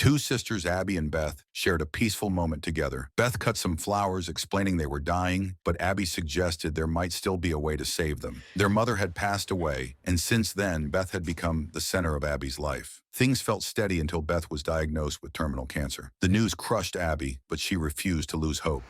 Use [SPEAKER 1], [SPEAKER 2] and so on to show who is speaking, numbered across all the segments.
[SPEAKER 1] two sisters, Abby and Beth, shared a peaceful moment together. Beth cut some flowers, explaining they were dying, but Abby suggested there might still be a way to save them. Their mother had passed away, and since then, Beth had become the center of Abby's life. Things felt steady until Beth was diagnosed with terminal cancer. The news crushed Abby, but she refused to lose hope.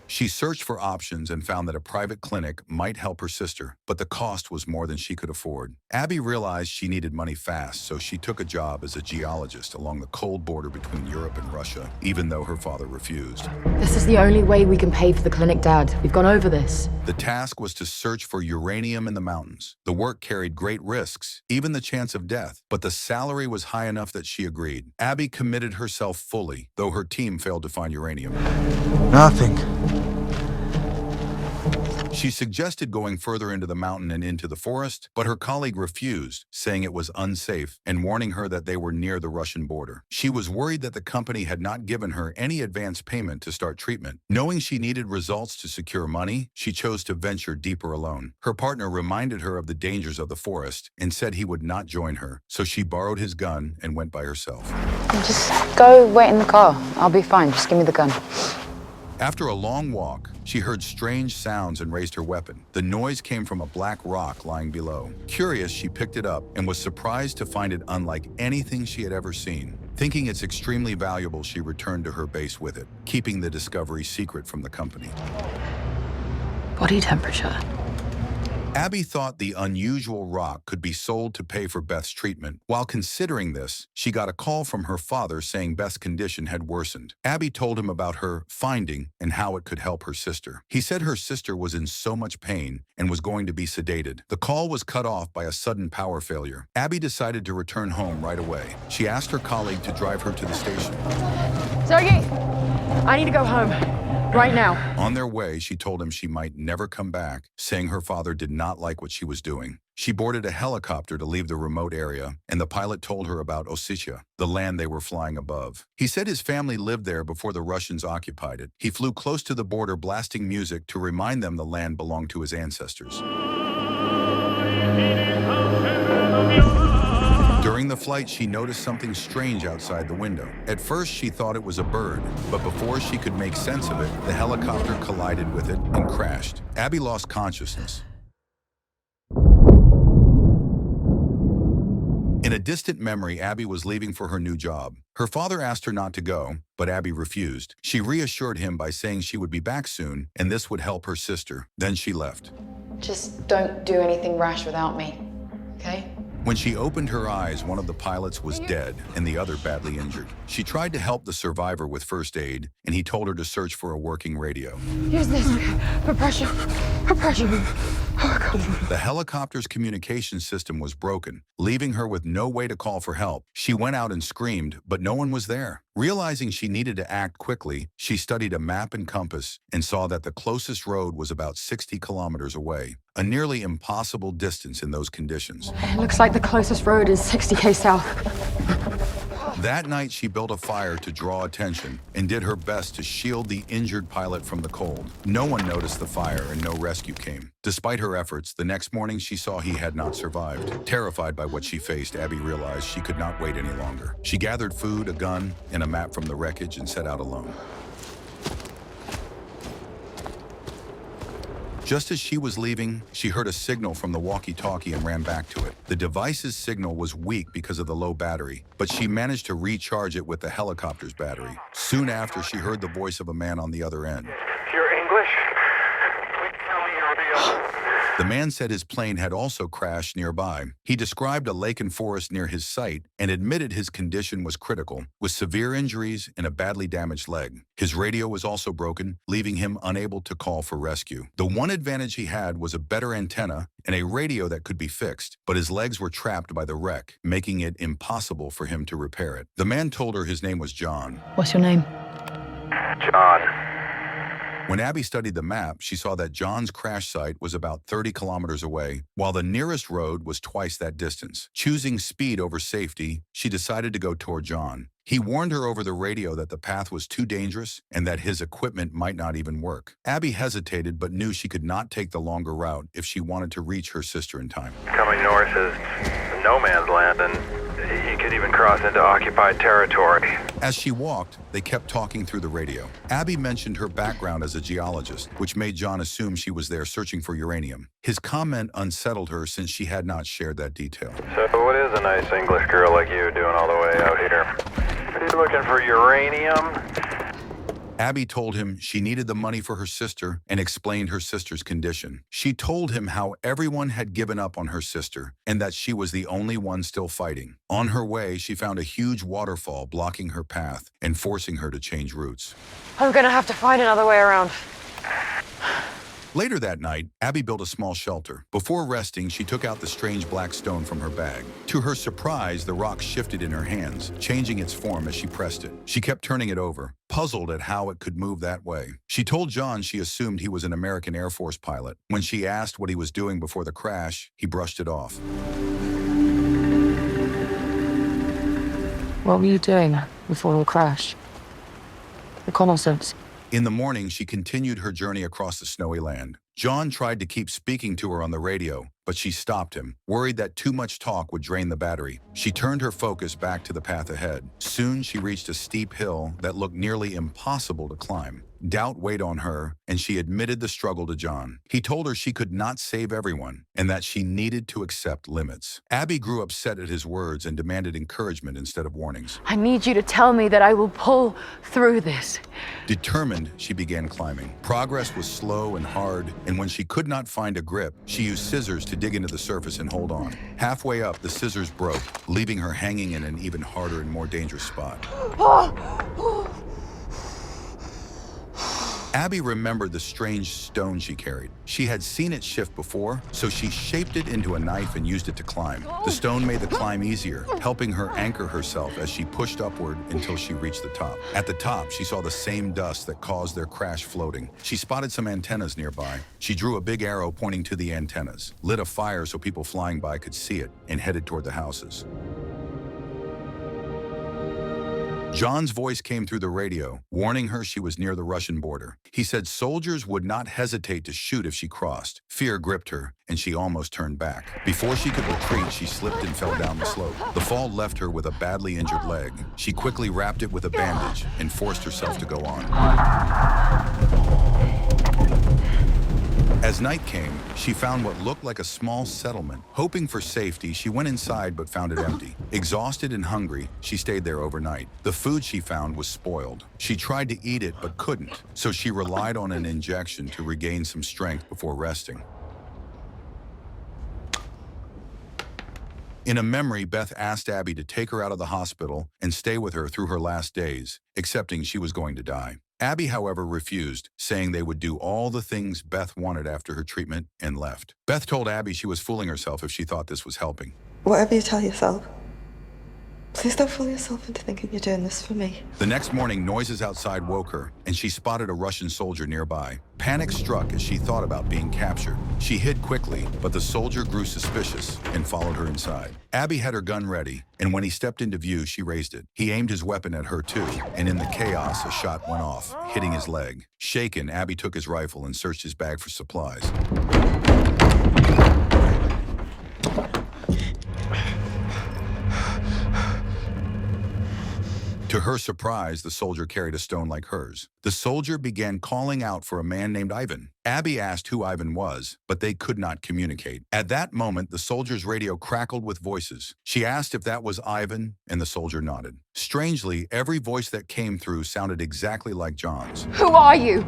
[SPEAKER 1] She searched for options and found that a private clinic might help her sister, but the cost was more than she could afford. Abby realized she needed money fast, so she took a job as a geologist along the cold border between Europe and Russia, even though her father refused.
[SPEAKER 2] This is the only way we can pay for the clinic, Dad. We've gone over this.
[SPEAKER 1] The task was to search for uranium in the mountains. The work carried great risks, even the chance of death, but the salary was high enough that she agreed. Abby committed herself fully, though her team failed to find uranium.
[SPEAKER 3] Nothing.
[SPEAKER 1] She suggested going further into the mountain and into the forest, but her colleague refused, saying it was unsafe and warning her that they were near the Russian border. She was worried that the company had not given her any advance payment to start treatment. Knowing she needed results to secure money, she chose to venture deeper alone. Her partner reminded her of the dangers of the forest and said he would not join her, so she borrowed his gun and went by herself.
[SPEAKER 2] Just go wait in the car. I'll be fine. Just give me the gun.
[SPEAKER 1] After a long walk, she heard strange sounds and raised her weapon. The noise came from a black rock lying below. Curious, she picked it up and was surprised to find it unlike anything she had ever seen. Thinking it's extremely valuable, she returned to her base with it, keeping the discovery secret from the company.
[SPEAKER 2] Body temperature.
[SPEAKER 1] Abby thought the unusual rock could be sold to pay for Beth's treatment. While considering this, she got a call from her father saying Beth's condition had worsened. Abby told him about her finding and how it could help her sister. He said her sister was in so much pain and was going to be sedated. The call was cut off by a sudden power failure. Abby decided to return home right away. She asked her colleague to drive her to the station.
[SPEAKER 2] Sergey, I need to go home. Right now.
[SPEAKER 1] On their way, she told him she might never come back, saying her father did not like what she was doing. She boarded a helicopter to leave the remote area, and the pilot told her about Ossetia, the land they were flying above. He said his family lived there before the Russians occupied it. He flew close to the border, blasting music to remind them the land belonged to his ancestors. During the flight, she noticed something strange outside the window. At first, she thought it was a bird, but before she could make sense of it, the helicopter collided with it and crashed. Abby lost consciousness. In a distant memory, Abby was leaving for her new job. Her father asked her not to go, but Abby refused. She reassured him by saying she would be back soon, and this would help her sister. Then she left.
[SPEAKER 2] Just don't do anything rash without me, okay?
[SPEAKER 1] When she opened her eyes, one of the pilots was dead and the other badly injured. She tried to help the survivor with first aid, and he told her to search for a working radio.
[SPEAKER 2] Use this for pressure. For pressure. Oh, God.
[SPEAKER 1] The helicopter's communication system was broken, leaving her with no way to call for help. She went out and screamed, but no one was there. Realizing she needed to act quickly, she studied a map and compass and saw that the closest road was about 60 kilometers away, a nearly impossible distance in those conditions.
[SPEAKER 2] It looks like the closest road is 60K south.
[SPEAKER 1] That night, she built a fire to draw attention and did her best to shield the injured pilot from the cold. No one noticed the fire and no rescue came. Despite her efforts, the next morning she saw he had not survived. Terrified by what she faced, Abby realized she could not wait any longer. She gathered food, a gun, and a map from the wreckage and set out alone. Just as she was leaving, she heard a signal from the walkie-talkie and ran back to it. The device's signal was weak because of the low battery, but she managed to recharge it with the helicopter's battery. Soon after, she heard the voice of a man on the other end.
[SPEAKER 4] You're English? Please tell me you're real.
[SPEAKER 1] The man said his plane had also crashed nearby. He described a lake and forest near his site and admitted his condition was critical, with severe injuries and a badly damaged leg. His radio was also broken, leaving him unable to call for rescue. The one advantage he had was a better antenna and a radio that could be fixed, but his legs were trapped by the wreck, making it impossible for him to repair it. The man told her his name was John.
[SPEAKER 2] What's your name?
[SPEAKER 4] John.
[SPEAKER 1] When Abby studied the map, she saw that John's crash site was about 30 kilometers away, while the nearest road was twice that distance. Choosing speed over safety, she decided to go toward John. He warned her over the radio that the path was too dangerous and that his equipment might not even work. Abby hesitated but knew she could not take the longer route if she wanted to reach her sister in time.
[SPEAKER 4] Coming north is in no man's land, and he could even cross into occupied territory.
[SPEAKER 1] As she walked, they kept talking through the radio. Abby mentioned her background as a geologist, which made John assume she was there searching for uranium. His comment unsettled her since she had not shared that detail.
[SPEAKER 4] So what is a nice English girl like you doing all the way out here? Are you looking for uranium?
[SPEAKER 1] Abby told him she needed the money for her sister and explained her sister's condition. She told him how everyone had given up on her sister and that she was the only one still fighting. On her way, she found a huge waterfall blocking her path and forcing her to change routes.
[SPEAKER 2] I'm gonna have to find another way around.
[SPEAKER 1] Later that night, Abby built a small shelter. Before resting, she took out the strange black stone from her bag. To her surprise, the rock shifted in her hands, changing its form as she pressed it. She kept turning it over, puzzled at how it could move that way. She told John she assumed he was an American Air Force pilot. When she asked what he was doing before the crash, he brushed it off.
[SPEAKER 2] What were you doing before the crash? Reconnaissance.
[SPEAKER 1] In the morning, she continued her journey across the snowy land. John tried to keep speaking to her on the radio, but she stopped him, worried that too much talk would drain the battery. She turned her focus back to the path ahead. Soon, she reached a steep hill that looked nearly impossible to climb. Doubt weighed on her, and she admitted the struggle to John. He told her she could not save everyone, and that she needed to accept limits. Abby grew upset at his words and demanded encouragement instead of warnings.
[SPEAKER 2] I need you to tell me that I will pull through this.
[SPEAKER 1] Determined, she began climbing. Progress was slow and hard, and when she could not find a grip, she used scissors to dig into the surface and hold on. Halfway up, the scissors broke, leaving her hanging in an even harder and more dangerous spot. Abby remembered the strange stone she carried. She had seen it shift before, so she shaped it into a knife and used it to climb. The stone made the climb easier, helping her anchor herself as she pushed upward until she reached the top. At the top, she saw the same dust that caused their crash floating. She spotted some antennas nearby. She drew a big arrow pointing to the antennas, lit a fire so people flying by could see it, and headed toward the houses. John's voice came through the radio, warning her she was near the Russian border. He said soldiers would not hesitate to shoot if she crossed. Fear gripped her, and she almost turned back. Before she could retreat, she slipped and fell down the slope. The fall left her with a badly injured leg. She quickly wrapped it with a bandage and forced herself to go on. As night came, she found what looked like a small settlement. Hoping for safety, she went inside but found it empty. Exhausted and hungry, she stayed there overnight. The food she found was spoiled. She tried to eat it but couldn't, so she relied on an injection to regain some strength before resting. In a memory, Beth asked Abby to take her out of the hospital and stay with her through her last days, accepting she was going to die. Abby, however, refused, saying they would do all the things Beth wanted after her treatment and left. Beth told Abby she was fooling herself if she thought this was helping.
[SPEAKER 3] Whatever you tell yourself, please don't fool yourself into thinking you're doing this for me.
[SPEAKER 1] The next morning, noises outside woke her, and she spotted a Russian soldier nearby. Panic struck as she thought about being captured. She hid quickly, but the soldier grew suspicious and followed her inside. Abby had her gun ready, and when he stepped into view, she raised it. He aimed his weapon at her too, and in the chaos, a shot went off, hitting his leg. Shaken, Abby took his rifle and searched his bag for supplies. To her surprise, the soldier carried a stone like hers. The soldier began calling out for a man named Ivan. Abby asked who Ivan was, but they could not communicate. At that moment, the soldier's radio crackled with voices. She asked if that was Ivan, and the soldier nodded. Strangely, every voice that came through sounded exactly like John's.
[SPEAKER 2] Who are you?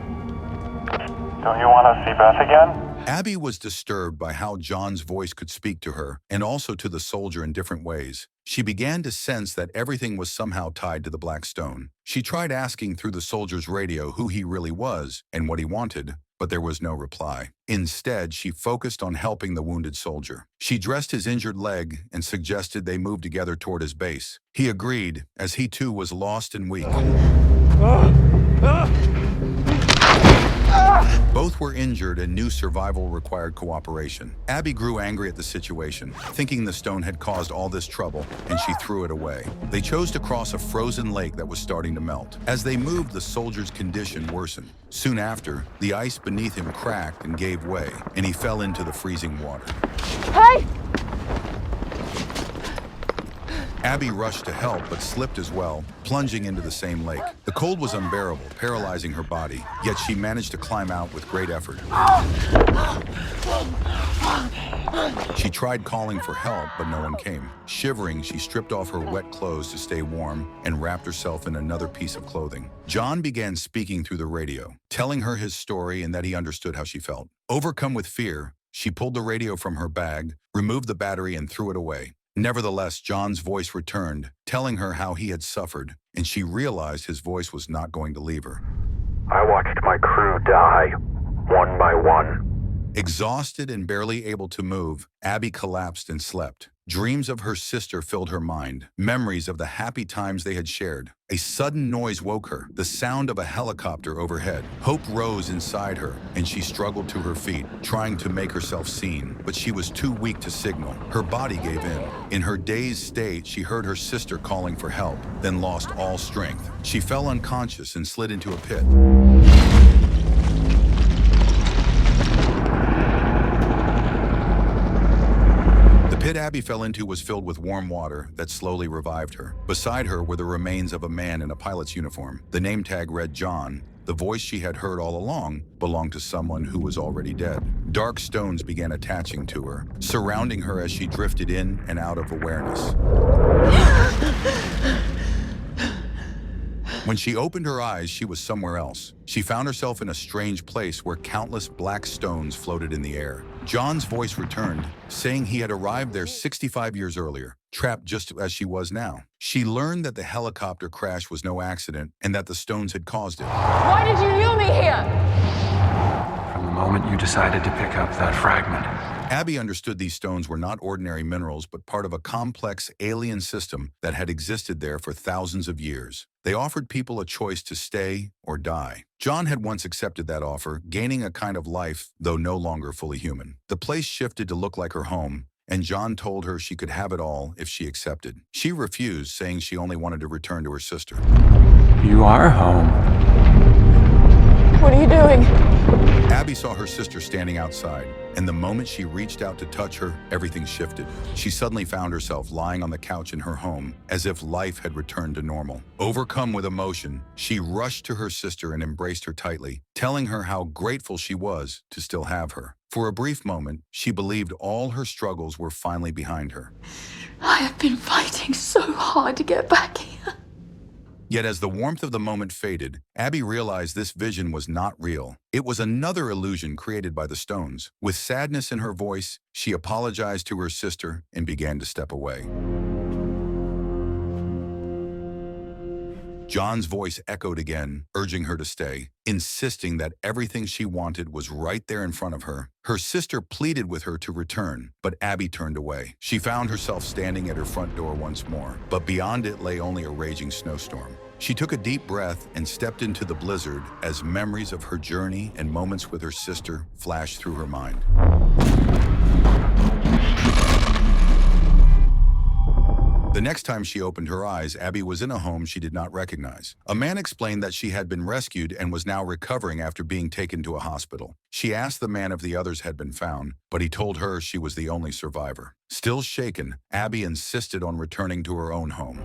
[SPEAKER 4] Don't you want to see Beth again?
[SPEAKER 1] Abby was disturbed by how John's voice could speak to her, and also to the soldier in different ways. She began to sense that everything was somehow tied to the black stone. She tried asking through the soldier's radio who he really was and what he wanted, but there was no reply. Instead, she focused on helping the wounded soldier. She dressed his injured leg and suggested they move together toward his base. He agreed, as he too was lost and weak. Both were injured and knew survival required cooperation. Abby grew angry at the situation, thinking the stone had caused all this trouble, and she threw it away. They chose to cross a frozen lake that was starting to melt. As they moved, the soldier's condition worsened. Soon after, the ice beneath him cracked and gave way, and he fell into the freezing water.
[SPEAKER 2] Hey!
[SPEAKER 1] Abby rushed to help but slipped as well, plunging into the same lake. The cold was unbearable, paralyzing her body, yet she managed to climb out with great effort. She tried calling for help, but no one came. Shivering, she stripped off her wet clothes to stay warm and wrapped herself in another piece of clothing. John began speaking through the radio, telling her his story and that he understood how she felt. Overcome with fear, she pulled the radio from her bag, removed the battery, and threw it away. Nevertheless, John's voice returned, telling her how he had suffered, and she realized his voice was not going to leave her.
[SPEAKER 4] I watched my crew die, one by one.
[SPEAKER 1] Exhausted and barely able to move, Abby collapsed and slept. Dreams of her sister filled her mind, memories of the happy times they had shared. A sudden noise woke her, the sound of a helicopter overhead. Hope rose inside her, and she struggled to her feet, trying to make herself seen, but she was too weak to signal. Her body gave in. In her dazed state, she heard her sister calling for help, then lost all strength. She fell unconscious and slid into a pit. The pit Abby fell into was filled with warm water that slowly revived her. Beside her were the remains of a man in a pilot's uniform. The name tag read John. The voice she had heard all along belonged to someone who was already dead. Dark stones began attaching to her, surrounding her as she drifted in and out of awareness. When she opened her eyes, she was somewhere else. She found herself in a strange place where countless black stones floated in the air. John's voice returned, saying he had arrived there 65 years earlier, trapped just as she was now. She learned that the helicopter crash was no accident and that the stones had caused it.
[SPEAKER 2] Why did you lure me here?
[SPEAKER 5] From the moment you decided to pick up that fragment.
[SPEAKER 1] Abby understood these stones were not ordinary minerals, but part of a complex alien system that had existed there for thousands of years. They offered people a choice to stay or die. John had once accepted that offer, gaining a kind of life, though no longer fully human. The place shifted to look like her home, and John told her she could have it all if she accepted. She refused, saying she only wanted to return to her sister.
[SPEAKER 5] You are home.
[SPEAKER 2] What are you doing?
[SPEAKER 1] Abby saw her sister standing outside, and the moment she reached out to touch her, everything shifted. She suddenly found herself lying on the couch in her home, as if life had returned to normal. Overcome with emotion, she rushed to her sister and embraced her tightly, telling her how grateful she was to still have her. For a brief moment, she believed all her struggles were finally behind her.
[SPEAKER 2] I have been fighting so hard to get back here.
[SPEAKER 1] Yet as the warmth of the moment faded, Abby realized this vision was not real. It was another illusion created by the stones. With sadness in her voice, she apologized to her sister and began to step away. John's voice echoed again, urging her to stay, insisting that everything she wanted was right there in front of her. Her sister pleaded with her to return, but Abby turned away. She found herself standing at her front door once more, but beyond it lay only a raging snowstorm. She took a deep breath and stepped into the blizzard as memories of her journey and moments with her sister flashed through her mind. The next time she opened her eyes, Abby was in a home she did not recognize. A man explained that she had been rescued and was now recovering after being taken to a hospital. She asked the man if the others had been found, but he told her she was the only survivor. Still shaken, Abby insisted on returning to her own home.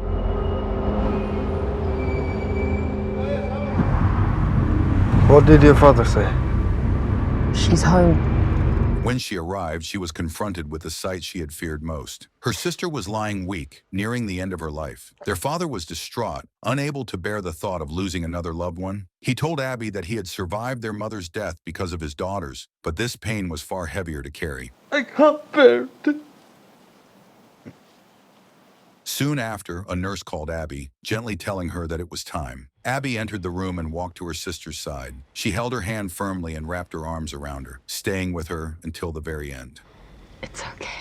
[SPEAKER 6] What did your father say?
[SPEAKER 2] She's home.
[SPEAKER 1] When she arrived, she was confronted with the sight she had feared most. Her sister was lying weak, nearing the end of her life. Their father was distraught, unable to bear the thought of losing another loved one. He told Abby that he had survived their mother's death because of his daughters, but this pain was far heavier to carry.
[SPEAKER 6] I can't bear it.
[SPEAKER 1] Soon after, a nurse called Abby, gently telling her that it was time. Abby entered the room and walked to her sister's side. She held her hand firmly and wrapped her arms around her, staying with her until the very end.
[SPEAKER 3] It's okay.